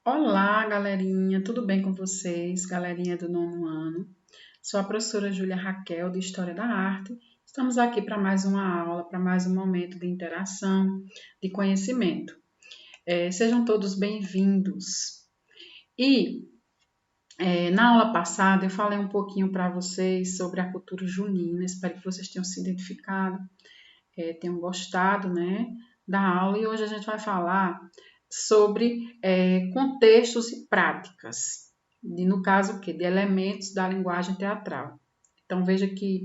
Olá, galerinha, tudo bem com vocês? Galerinha do nono ano. Sou a professora Júlia Raquel, de História da Arte. Estamos aqui para mais uma aula, para mais um momento de interação, de conhecimento. Sejam todos bem-vindos. Na aula passada eu falei um pouquinho para vocês sobre a cultura junina. Espero que vocês tenham se identificado, tenham gostado, né, da aula. E hoje a gente vai falar sobre contextos e práticas, no caso de elementos da linguagem teatral. Então veja que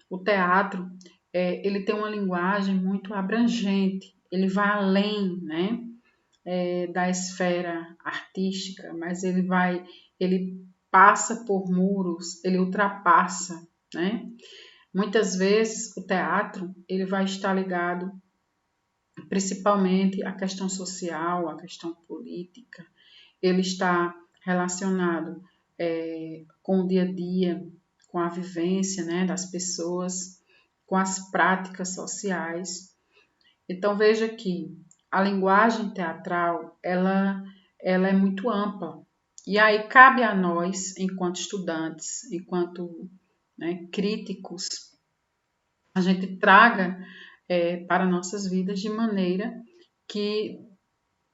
o teatro ele tem uma linguagem muito abrangente, ele vai além, né, da esfera artística, mas ele passa por muros, ele ultrapassa, né? Muitas vezes o teatro ele vai estar ligado principalmente à questão social, à questão política, ele está relacionado com o dia a dia, com a vivência, né, das pessoas, com as práticas sociais. Então veja que a linguagem teatral ela é muito ampla e aí cabe a nós, enquanto estudantes, enquanto, né, críticos, a gente traga para nossas vidas de maneira que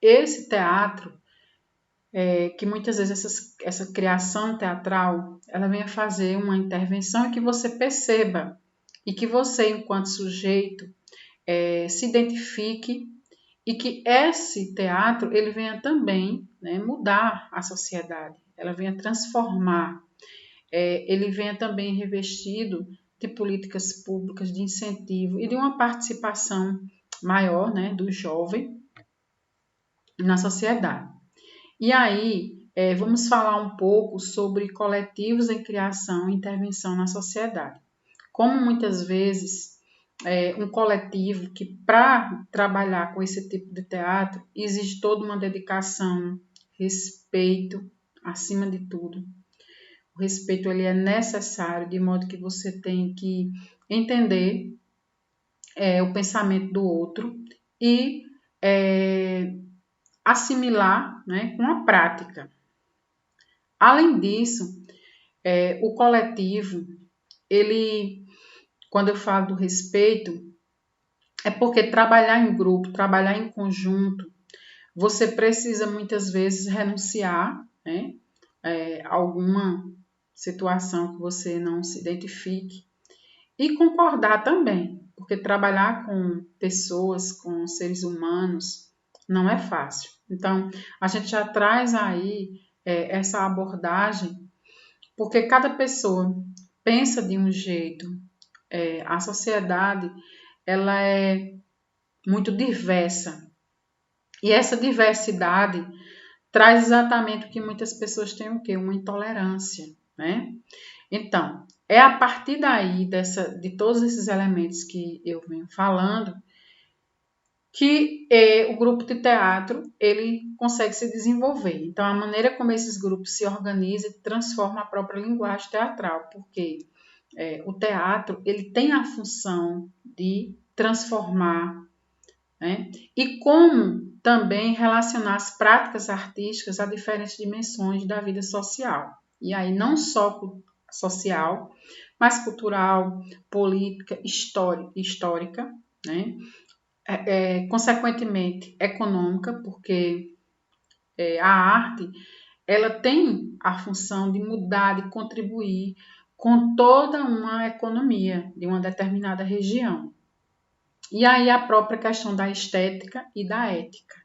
esse teatro, que muitas vezes essa criação teatral, ela venha fazer uma intervenção e que você perceba e que você, enquanto sujeito, se identifique e que esse teatro ele venha também, né, mudar a sociedade, ela venha transformar, ele venha também revestido de políticas públicas de incentivo e de uma participação maior, né, do jovem na sociedade. E aí, vamos falar um pouco sobre coletivos em criação e intervenção na sociedade. Como muitas vezes um coletivo que, para trabalhar com esse tipo de teatro, exige toda uma dedicação, respeito, acima de tudo. O respeito ele é necessário, de modo que você tem que entender o pensamento do outro e assimilar, né, com a prática. Além disso, o coletivo, ele, quando eu falo do respeito, é porque trabalhar em grupo, trabalhar em conjunto, você precisa muitas vezes renunciar, né, a alguma situação que você não se identifique e concordar também, porque trabalhar com pessoas, com seres humanos, não é fácil. Então, a gente já traz aí essa abordagem, porque cada pessoa pensa de um jeito, a sociedade ela é muito diversa e essa diversidade traz exatamente o que muitas pessoas têm o quê? Uma intolerância, né? Então, é a partir daí de todos esses elementos que eu venho falando que o grupo de teatro ele consegue se desenvolver. Então, a maneira como esses grupos se organizam transforma a própria linguagem teatral, porque o teatro ele tem a função de transformar, né? E como também relacionar as práticas artísticas a diferentes dimensões da vida social. E aí não só social, mas cultural, política, histórica, né? Consequentemente econômica, porque a arte ela tem a função de mudar, de contribuir com toda uma economia de uma determinada região. E aí a própria questão da estética e da ética.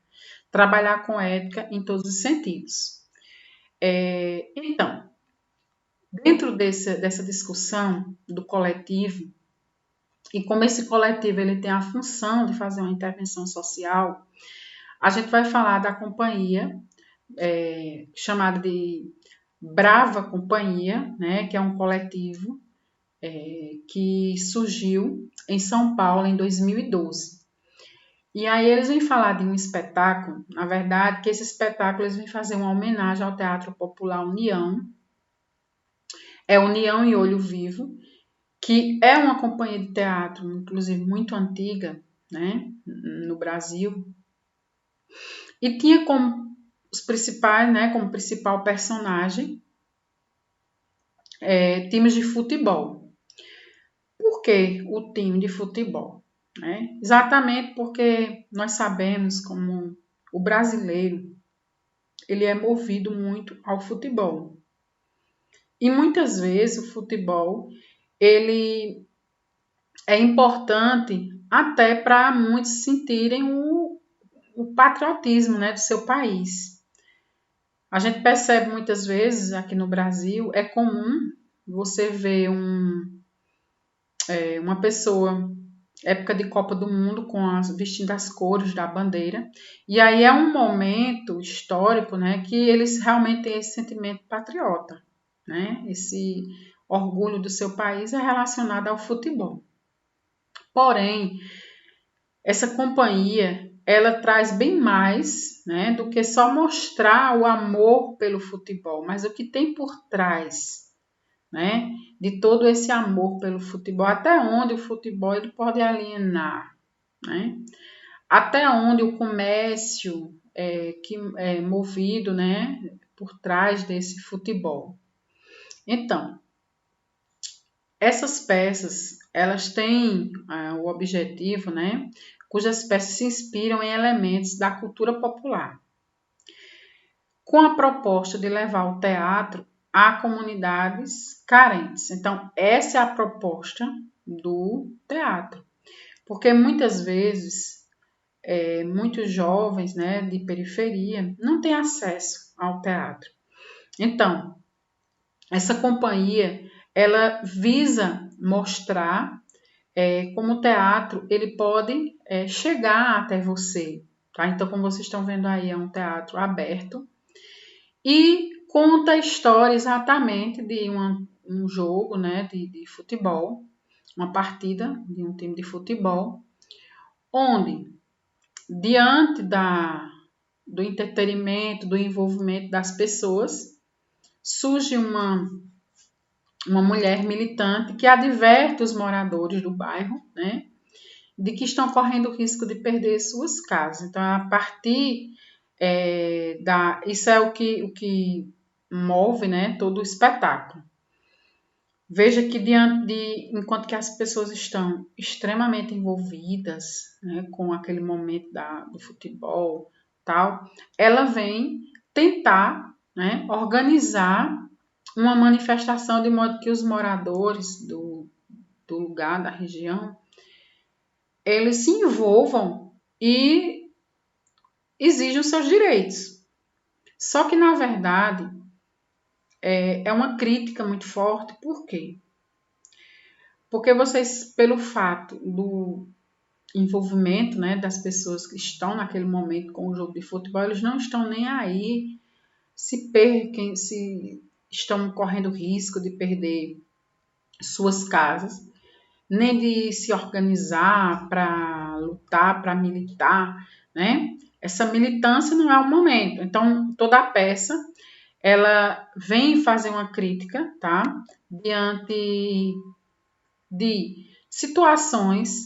Trabalhar com ética em todos os sentidos. Então, dentro dessa discussão do coletivo, e como esse coletivo ele tem a função de fazer uma intervenção social, a gente vai falar da companhia, chamada de Brava Companhia, né, que é um coletivo que surgiu em São Paulo em 2012. E aí eles vêm falar de um espetáculo, na verdade, que esse espetáculo eles vêm fazer uma homenagem ao Teatro Popular União, União e Olho Vivo, que é uma companhia de teatro, inclusive muito antiga, né, no Brasil, e tinha como os principais, né, como principal personagem, times de futebol. Por que o time de futebol? Exatamente porque nós sabemos como o brasileiro ele é movido muito ao futebol. E muitas vezes o futebol ele é importante até para muitos sentirem o patriotismo, né, do seu país. A gente percebe muitas vezes aqui no Brasil, é comum você ver uma pessoa, época de Copa do Mundo, vestindo as cores da bandeira, e aí é um momento histórico, né, que eles realmente têm esse sentimento patriota, né, esse orgulho do seu país é relacionado ao futebol. Porém, essa companhia, ela traz bem mais, né, do que só mostrar o amor pelo futebol, mas o que tem por trás, né, de todo esse amor pelo futebol, até onde o futebol ele pode alienar, né, até onde o comércio que é movido, né, por trás desse futebol. Então, essas peças, elas têm o objetivo, né, cujas peças se inspiram em elementos da cultura popular, com a proposta de levar o teatro a comunidades carentes. Então, essa é a proposta do teatro, porque muitas vezes muitos jovens, né, de periferia não têm acesso ao teatro. Então, essa companhia ela visa mostrar como o teatro ele pode chegar até você. Tá? Então, como vocês estão vendo aí, é um teatro aberto e conta a história exatamente de um jogo, né, de futebol, uma partida de um time de futebol, onde, diante do entretenimento, do envolvimento das pessoas, surge uma mulher militante que adverte os moradores do bairro, né, de que estão correndo o risco de perder suas casas. Então, a partir isso é o que move, né, todo o espetáculo. Veja que enquanto que as pessoas estão extremamente envolvidas, né, com aquele momento do futebol, tal, ela vem tentar, né, organizar uma manifestação de modo que os moradores do lugar, da região, eles se envolvam e exijam seus direitos. Só que, na verdade, é uma crítica muito forte. Por quê? Porque vocês, pelo fato do envolvimento, né, das pessoas que estão naquele momento com o jogo de futebol, eles não estão nem aí se estão correndo risco de perder suas casas, nem de se organizar para lutar, para militar, né? Essa militância não é o momento. Então, toda a peça, ela vem fazer uma crítica, tá? Diante de situações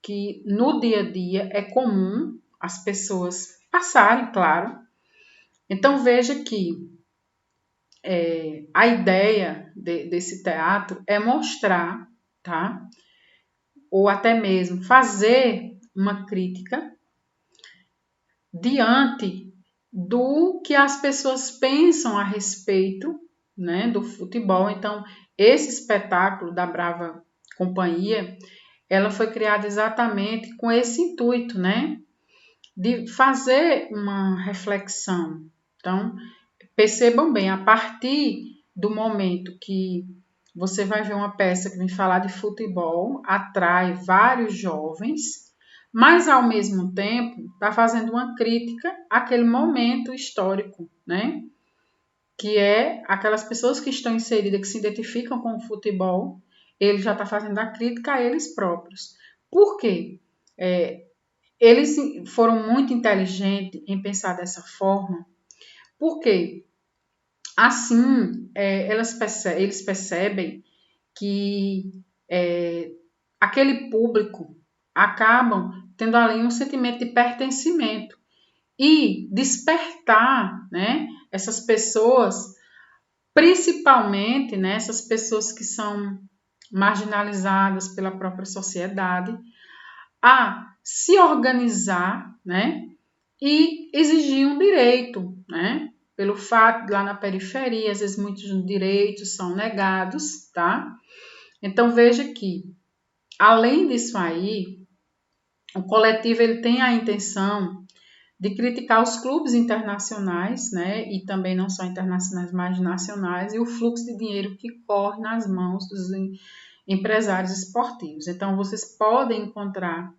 que no dia a dia é comum as pessoas passarem, claro. Então, veja que a ideia desse teatro é mostrar, tá? Ou até mesmo fazer uma crítica diante do que as pessoas pensam a respeito, né, do futebol. Então, esse espetáculo da Brava Companhia, ela foi criada exatamente com esse intuito, né, de fazer uma reflexão. Então, percebam bem, a partir do momento que você vai ver uma peça que vem falar de futebol, atrai vários jovens, mas ao mesmo tempo está fazendo uma crítica àquele momento histórico, né? Que é aquelas pessoas que estão inseridas, que se identificam com o futebol, ele já está fazendo a crítica a eles próprios. Por quê? Eles foram muito inteligentes em pensar dessa forma, porque assim eles percebem que aquele público acabam tendo ali um sentimento de pertencimento. e despertar, né, essas pessoas, principalmente, né, essas pessoas que são marginalizadas pela própria sociedade, a se organizar, né, e exigir um direito, né, pelo fato de lá na periferia, às vezes muitos direitos são negados, tá? Então veja que, além disso aí, o coletivo ele tem a intenção de criticar os clubes internacionais, né, e também não só internacionais, mas nacionais, e o fluxo de dinheiro que corre nas mãos dos empresários esportivos. Então, vocês podem encontrar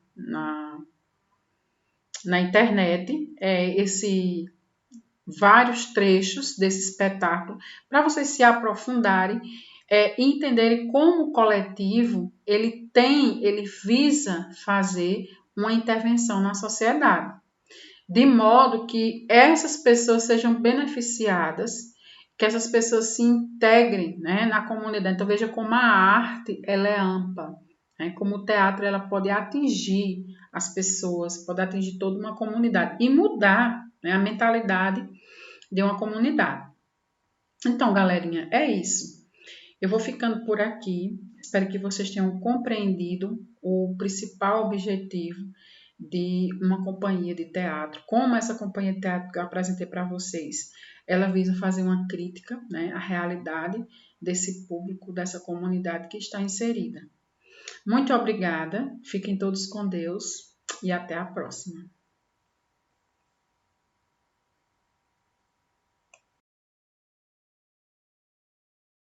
na internet vários trechos desse espetáculo para vocês se aprofundarem e entenderem como o coletivo ele visa fazer uma intervenção na sociedade, de modo que essas pessoas sejam beneficiadas, que essas pessoas se integrem, né, na comunidade. Então veja como a arte ela é ampla, né, como o teatro ela pode atingir as pessoas, pode atingir toda uma comunidade e mudar, né, a mentalidade de uma comunidade. Então, galerinha, é isso. Eu vou ficando por aqui. Espero que vocês tenham compreendido o principal objetivo de uma companhia de teatro. Como essa companhia de teatro que eu apresentei para vocês, ela visa fazer uma crítica, né, à realidade desse público, dessa comunidade que está inserida. Muito obrigada. Fiquem todos com Deus e até a próxima.